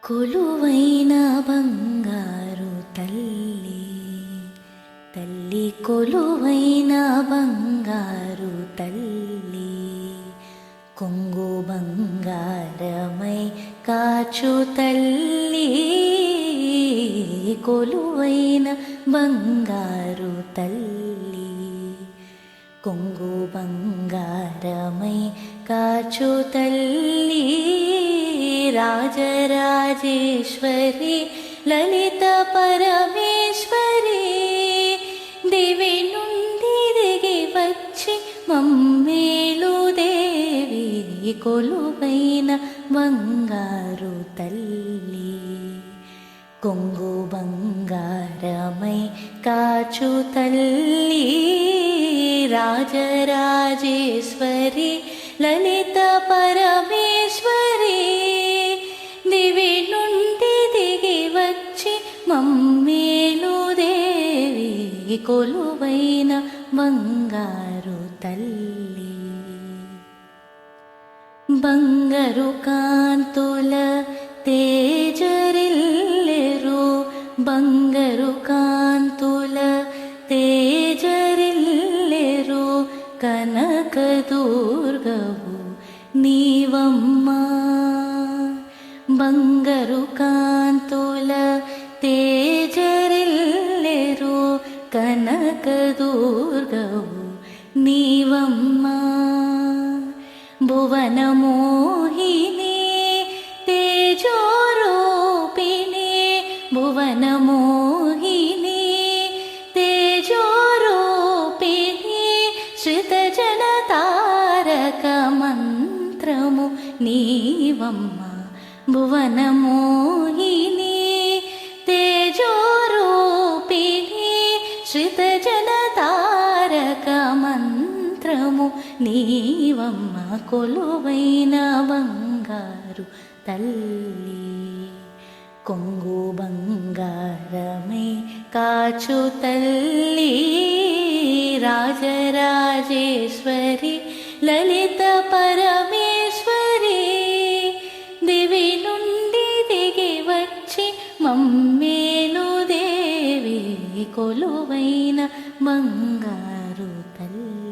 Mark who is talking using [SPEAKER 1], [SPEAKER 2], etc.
[SPEAKER 1] కొలువైన బంగారు తల్లి, తల్లి కొలువైన బంగారు తల్లి, కొంగు బంగారమై కాచు తల్లి, కొలువైన బంగారు తల్లి, కొంగు బంగారమై కాచు తల్లి, రాజరాజేశ్వరి లలిత పరమేశ్వరి, దివి నుండి దిగి వచ్చి మమ్మేలు దేవి, కొలువైన బంగారు తల్లి, కొంగు బంగారమై కాచు తల్లి, రాజరాజేశ్వరి లలిత పరమేశ్వరి, దివి నుండి దిగి వచ్చి మమ్మేలు దేవి, కొలువైన బంగారు తల్లి. బంగారు కాంతుల తేజరిల్లెరు, బంగారు కాంతుల తేజరిల్లెరు, కనక దుర్గవు నీవమ్మా, బంగారు కాంతుల తేజరిల్లెరు, కనక దుర్గవు నీవమ్మా, భువన మోహిని తేజోరూపిణి, భువన మోహిని తేజోరూపిణి, శ్రితజన తారక మంత్రము నీవమ్మ, భువన మోహిని తేజోరూపిణి, శ్రితజన తారక మంత్రము నీవమ్మ, కొలువైన బంగారు తల్లి, కొంగు బంగారమై కాచు తల్లి, రాజరాజేశ్వరి లలిత పరమేశ్వరి, దివి నుండి దిగి వచ్చి మమ్మేలు దేవి, కొలువైన బంగారు తల్లి.